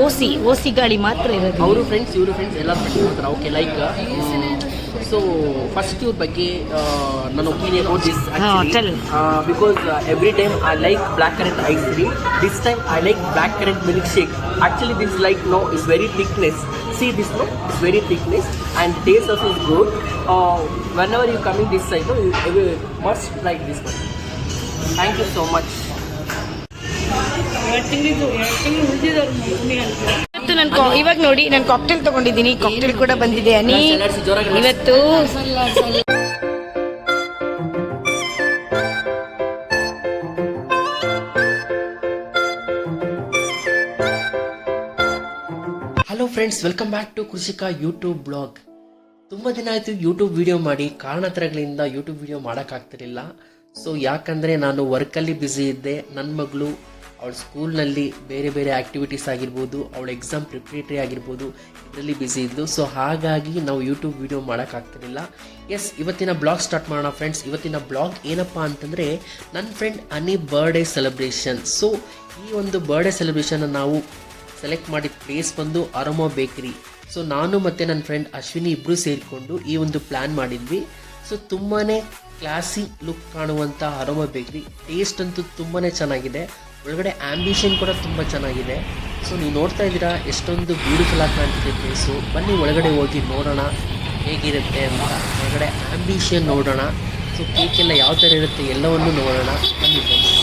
ಓಸಿ ಗಾಳಿ ಮಾತ್ರ ಇರೋದು. ಅವರು ಫ್ರೆಂಡ್ಸ್ ಇವರು ಫ್ರೆಂಡ್ಸ್ ಎಲ್ಲ ಫ್ರೆಂಡ್ಸ್ ಮಾತ್ರ. ಓಕೆ, ಲೈಕ್ ಸೊ ಫಸ್ಟ್ ಇವ್ರ ಬಗ್ಗೆ ನನ್ನ opinion about this because every time I like black currant ice cream. This time I like black currant milk shake. Actually this like no is very thickness. See this no, it's very thickness and taste also is good. Whenever you coming this side, no, you must try this one. Thank you so much. ಇವತ್ತು ನಾನು ಇವಾಗ ನೋಡಿ ನಾನು cocktail ತಗೊಂಡಿದ್ದೀನಿ. Cocktail ಕೂಡ ಬಂದಿದೆ ಅನಿ ಇವತ್ತು. Hello friends, welcome back to Krishika YouTube blog. ತುಂಬ ದಿನ ಆಯಿತು ಯೂಟ್ಯೂಬ್ ವಿಡಿಯೋ ಮಾಡಿ. ಕಾರಣಾಂತರಗಳಿಂದ ಯೂಟ್ಯೂಬ್ ವಿಡಿಯೋ ಮಾಡೋಕ್ಕಾಗ್ತಿರಲಿಲ್ಲ. ಸೊ ಯಾಕಂದರೆ ನಾನು ವರ್ಕಲ್ಲಿ ಬ್ಯುಸಿ ಇದ್ದೆ. ನನ್ನ ಮಗಳು ಅವಳ ಸ್ಕೂಲ್ನಲ್ಲಿ ಬೇರೆ ಬೇರೆ ಆ್ಯಕ್ಟಿವಿಟೀಸ್ ಆಗಿರ್ಬೋದು, ಅವಳ ಎಕ್ಸಾಮ್ ಪ್ರಿಪ್ರೇಟರಿ ಆಗಿರ್ಬೋದು, ಇದರಲ್ಲಿ ಬ್ಯುಸಿ ಇದ್ದು. ಸೊ ಹಾಗಾಗಿ ನಾವು ಯೂಟ್ಯೂಬ್ ವಿಡಿಯೋ ಮಾಡೋಕ್ಕಾಗ್ತಿರಲಿಲ್ಲ. ಎಸ್, ಇವತ್ತಿನ ಬ್ಲಾಗ್ ಸ್ಟಾರ್ಟ್ ಮಾಡೋಣ ಫ್ರೆಂಡ್ಸ್. ಇವತ್ತಿನ ಬ್ಲಾಗ್ ಏನಪ್ಪ ಅಂತಂದರೆ ನನ್ನ ಫ್ರೆಂಡ್ ಅನಿ ಬರ್ಡೇ ಸೆಲೆಬ್ರೇಷನ್. ಸೊ ಈ ಒಂದು ಬರ್ಡೇ ಸೆಲೆಬ್ರೇಷನ್ನ ನಾವು ಸೆಲೆಕ್ಟ್ ಮಾಡಿದ ಪ್ಲೇಸ್ ಬಂದು ಅರೋಮಾ ಬೇಕರಿ. ಸೊ ನಾನು ಮತ್ತು ನನ್ನ ಫ್ರೆಂಡ್ ಅಶ್ವಿನಿ ಇಬ್ಬರು ಸೇರಿಕೊಂಡು ಈ ಒಂದು ಪ್ಲ್ಯಾನ್ ಮಾಡಿದ್ವಿ. ಸೊ ತುಂಬಾ ಕ್ಲಾಸಿ ಲುಕ್ ಕಾಣುವಂಥ ಅರೋಮಾ ಬೇಕರಿ. ಟೇಸ್ಟ್ ಅಂತೂ ತುಂಬಾ ಚೆನ್ನಾಗಿದೆ. ಒಳಗಡೆ ಆ್ಯಂಬಿಷನ್ ಕೂಡ ತುಂಬ ಚೆನ್ನಾಗಿದೆ. ಸೊ ನೀವು ನೋಡ್ತಾ ಇದ್ದೀರಾ ಎಷ್ಟೊಂದು ಬ್ಯೂಟಿಫುಲ್ ಆಗಿ ಕಾಣ್ತಿದೆ ಪ್ಲೇಸು. ಬನ್ನಿ ಒಳಗಡೆ ಹೋಗಿ ನೋಡೋಣ ಹೇಗಿರುತ್ತೆ ಅಂತ. ಒಳಗಡೆ ಆ್ಯಂಬಿಷನ್ ನೋಡೋಣ. ಸೊ ಕೇಕೆಲ್ಲ ಯಾವ ಥರ ಇರುತ್ತೆ ಎಲ್ಲವನ್ನು ನೋಡೋಣ. ಬನ್ನಿ ಫ್ರೆಂಡ್ಸ್.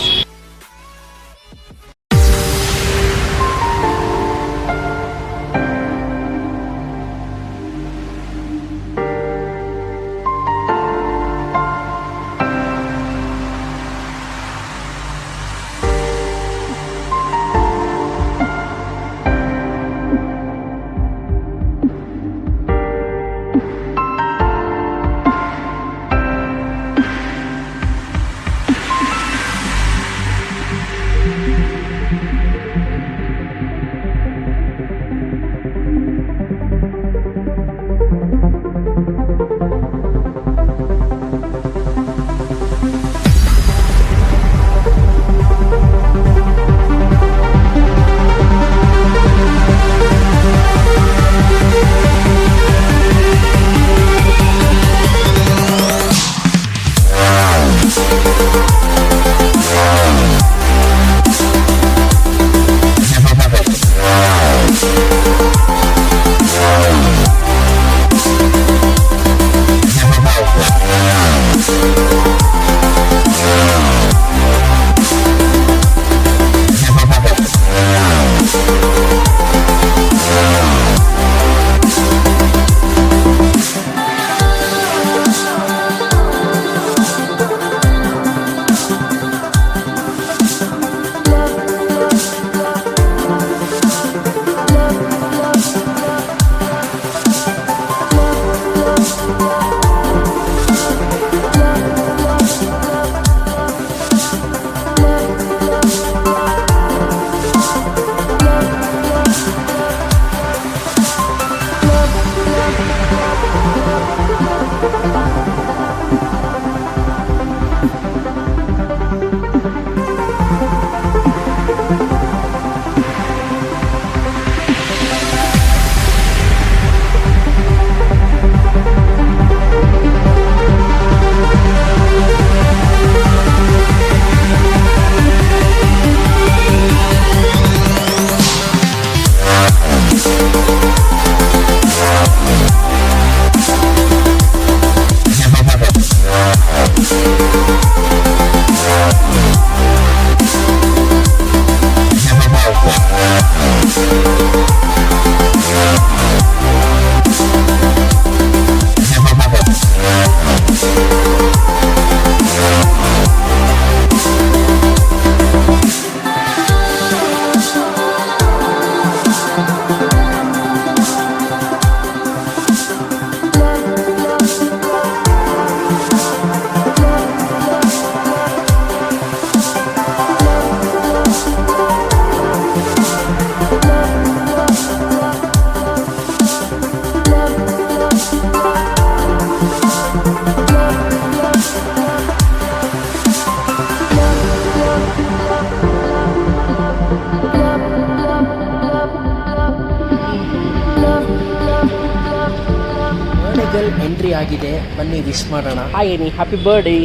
ಗರ್ಲ್ ಎಂಟ್ರಿ ಆಗಿದೆ, ಬನ್ನಿ ವಿಶ್ ಮಾಡೋಣ. Hi Ani, happy birthday.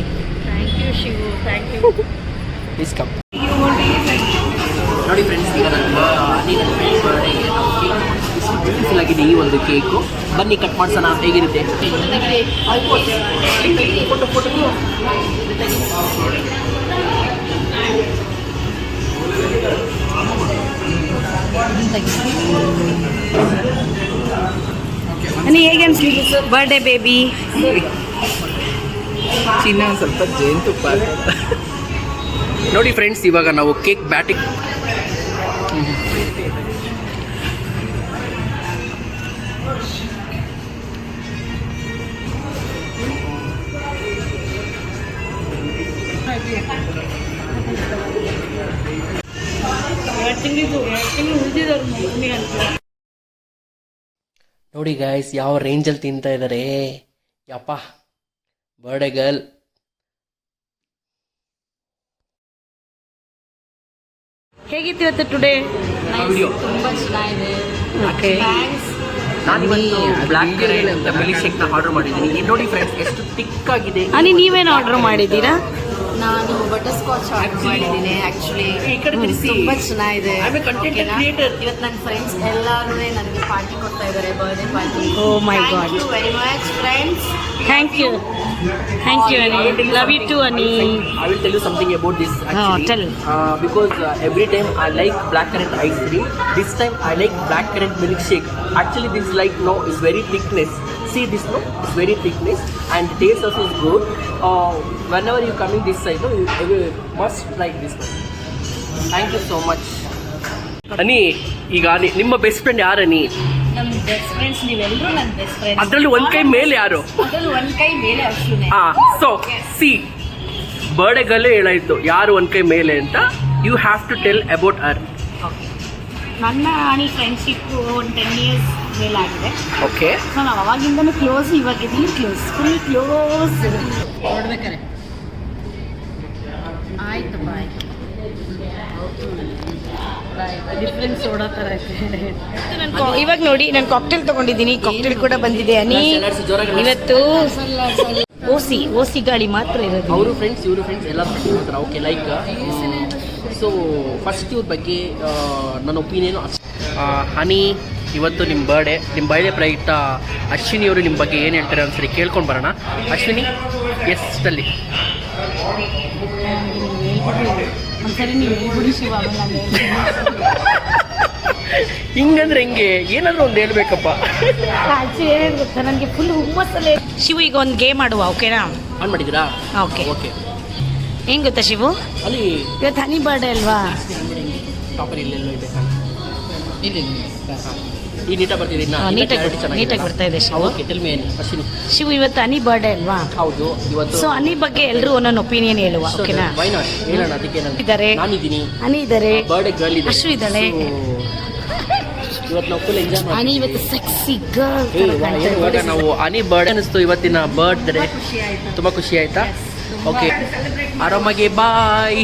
Thank you Shivu, thank you. Please come. ನೋಡಿ ಫ್ರೆಂಡ್ಸ್, ಈಗ ನನ್ನ ಬರ್ಡೇಗೆ ನಾವು ಕೇಕ್ ಇಷ್ಟು ಬ್ಯೂಟಿಫುಲ್ ಆಗಿದೆ. ಈ ಒಂದು ಕೇಕು ಬನ್ನಿ ಕಟ್ ಮಾಡ್ಸೋಣ. ಹೇಗಿರುತ್ತೆ? ಫೋಟೋ ಫೋಟೋ ಅನಿ ಹೇಗೆ ಅನ್ಸ್ಲಿಕ್ಕೆ ಬರ್ಡೇ ಬೇಬಿ? ಚಿನ್ನ ಸ್ವಲ್ಪ ಜೇನುತುಪ್ಪ. ನೋಡಿ ಫ್ರೆಂಡ್ಸ್, ಇವಾಗ ನಾವು ಕೇಕ್ ಬ್ಯಾಟಿಂಗ್ ನೋಡಿ ಗಾಯ್ಸ್, ಯಾವ ರೇಂಜಲ್ಲಿ ತಿಂತಾ ಇದ್ದಾರೆ. ಯಪ್ಪ, ಬರ್ಡೇ ಗರ್ಲ್. ಹೇಗಿತ್ತು ಇವತ್ತು ಟುಡೇ? ತುಂಬಾ ಚೆನ್ನಾಗಿದೆ. ಓಕೆ, ನಾನಿವತ್ತು ಬ್ಲ್ಯಾಕ್ ಕರೆಂಟ್ ಅಂತ ಮಿಲ್ಕ್ ಶೇಕ್ನ ಆರ್ಡರ್ ಮಾಡಿದ್ದೀನಿ. ನೋಡಿ ಫ್ರೆಂಡ್ಸ್, ಎಷ್ಟು ತಿಕ್ ಆಗಿದೆ. ಅನಿ ನೀವೇನು ಆರ್ಡರ್ ಮಾಡಿದ್ದೀರಾ? ನಾನು ಬಟರ್ ಸ್ಕಾಚ್ ಆರ್ಡರ್ ಮಾಡಿದ್ದೀನಿ. ಆಕ್ಚುಲಿ ತುಂಬಾ ಚೆನ್ನಾಗಿದೆ. ಇವತ್ತು ನನ್ನ ಫ್ರೆಂಡ್ಸ್ ಎಲ್ಲರೂ ನನಗೆ ಪಾರ್ಟಿ ಕೊಡ್ತಾ ಇದ್ದಾರೆ, birthday party. Oh my God. Thank you very much friends. Thank you, thank you Ani. Love you too Ani. I will tell you something about this actually. tell. Because every time I like black currant ice cream. This time I like black currant milkshake. Actually, this like no is very thickness. See this no, it's very thickness and the taste also is good. Whenever you coming this side, no, you must try this one. Thank you so much. ಅನಿ, ಈಗ ನಿಮ್ಮ best friend ಯಾರನಿ? ನಮ್ಮ best friends ನೀವೆಲ್ಲರೂ ನನ್ನ best friends. ಅದರಲ್ಲಿ ಒಂದ್ ಕೈ ಮೇಲೆ ಯಾರು? ಅದ್ರಲ್ಲಿ ಒಂದ್ ಕೈ ಮೇಲೆ ಅಶ್ವಿನಿ. ಸೊ ಸಿ, ಬರ್ಡೇಗಲ್ಲೇ ಹೇಳಾಯ್ತು ಯಾರು ಒಂದ್ ಕೈ ಮೇಲೆ ಅಂತ. You have to tell about her. ನನ್ನ ಅನಿ ಫ್ರೆಂಡ್ಶಿಪ್ ಒಂದು 10 years ಮೇಲೆ ಆಗಿದೆ. ಓಕೆ, ಸೊ ನಾವು ಅವಾಗಿಂದನೂ ಕ್ಲೋಸ್, ಇವಾಗಿದ್ದೀನಿ ಕ್ಲೋಸ್, ಫುಲ್ ಕ್ಲೋಸ್. ನೋಡ್ಬೇಕಾರೆ ಆಯ್ತು, ಬಾಯ್. ಡಿಫ್ರೆನ್ಸ್ ಓಡೋ ಥರ ಐತೆ. ಇವಾಗ ನೋಡಿ, ನಾನು ಕಾಕ್ಟೇಲ್ ತಗೊಂಡಿದ್ದೀನಿ. ಕಾಕ್ಟೇಲ್ ಕೂಡ ಬಂದಿದೆ. ಅನಿ ಇವತ್ತು ಓಸಿ ಗಾಳಿ ಮಾತ್ರ ಇರೋದು. ಅವರು ಫ್ರೆಂಡ್ಸ್, ಇವರು ಫ್ರೆಂಡ್ಸ್ ಎಲ್ಲ ಮಾತ್ರ. ಓಕೆ, ಲೈಕ್ ಸೊ ಫಸ್ಟ್ ಇವ್ರ ಬಗ್ಗೆ ನನ್ನ ಒಪಿನಿಯನು. ಹನಿ, ಇವತ್ತು ನಿಮ್ಮ ಬರ್ಡೇ ಪ್ರಯುಕ್ತ ಅಶ್ವಿನಿ ಅವರು ನಿಮ್ಮ ಬಗ್ಗೆ ಏನು ಹೇಳ್ತಾರೆ ಒಂದ್ಸರಿ ಕೇಳ್ಕೊಂಡು ಬರೋಣ. ಅಶ್ವಿನಿ, ಎಷ್ಟಲ್ಲಿ? ಒಂದ್ಸರಿ ನೀವು ಹೇಳ್ಬಿಡಿ ಶಿವ, ಆಮೇಲೆ ನಾನು ಹಿಂಗಂದ್ರೆ ಹೆಂಗೆ? ಏನಾದರೂ ಒಂದು ಹೇಳ್ಬೇಕಪ್ಪ. ಆಕ್ಚುಲಿ ಏನೇನು ಗೊತ್ತಾ, ನನಗೆ ಫುಲ್ ಹುಮ್ಮಸ್ಸಲ್ಲೇ. ಶಿವು, ಈಗ ಒಂದು ಗೇಮ್ ಆಡುವ, ಓಕೆನಾ? ಆನ್ ಮಾಡಿದ್ದೀರಾ? ಓಕೆ. ಓಕೆ, ಏನು ಗೊತ್ತಾ ಶಿವು, ಅಲ್ಲಿ ಇವತ್ತು ಹನಿ ಬರ್ಡೇ ಅಲ್ವಾ? ಟಾಪರ್ ಇಲ್ಲೆಲ್ಲೋ ಇದೆ. ಇಲ್ಲಿ ಈ ನೀಟಾಗಿ ಬರ್ತಿದ್ದೀನಿ. ನೀಟಾಗಿ ಬರ್ತಾ ಇದೆ ಶಿವು. ಓಕೆ, ಟೆಲ್ ಮಿ ಏನು ಅಶ್ವಿನಿ. ಶಿವು, ಇವತ್ತು ಹನಿ ಬರ್ಡೇ ಅಲ್ವಾ? ಹೌದು, ಇವತ್ತು. ಸೊ ಹನಿ ಬಗ್ಗೆ ಎಲ್ಲರೂ ಒಂದೊಂದು ಒಪಿನಿಯನ್ ಹೇಳುವ, ಓಕೆನಾ? ವೈ ನಾಟ್, ಹೇಳೋಣ. ಅದಕ್ಕೆ ಇದ್ದಾರೆ, ನಾನಿದ್ದೀನಿ, ಹನಿ ಇದ್ದಾರೆ, ಬರ್ಡೇ ಗರ್ಲ್ ಇದೆ, ಅಶ್ವಿ ಇದ್ದಾಳೆ. ಇವತ್ತು ನಾವು ಫುಲ್ ಎಂಜಾಯ್ ಮಾಡಿ. ಹನಿ ಇವತ್ತು ಸೆಕ್ಸಿ ಗರ್ಲ್. ಇವಾಗ ನಾವು ಹನಿ ಬರ್ಡೇ ಅನಿಸ್ತು ಇವತ್ತಿನ ಬರ್ತ್ಡೇ. ತುಂಬ ಖುಷಿ ಆಯ್ತಾ? ಓಕೆ, ಆರಾಮಾಗಿ ಬಾಯ್.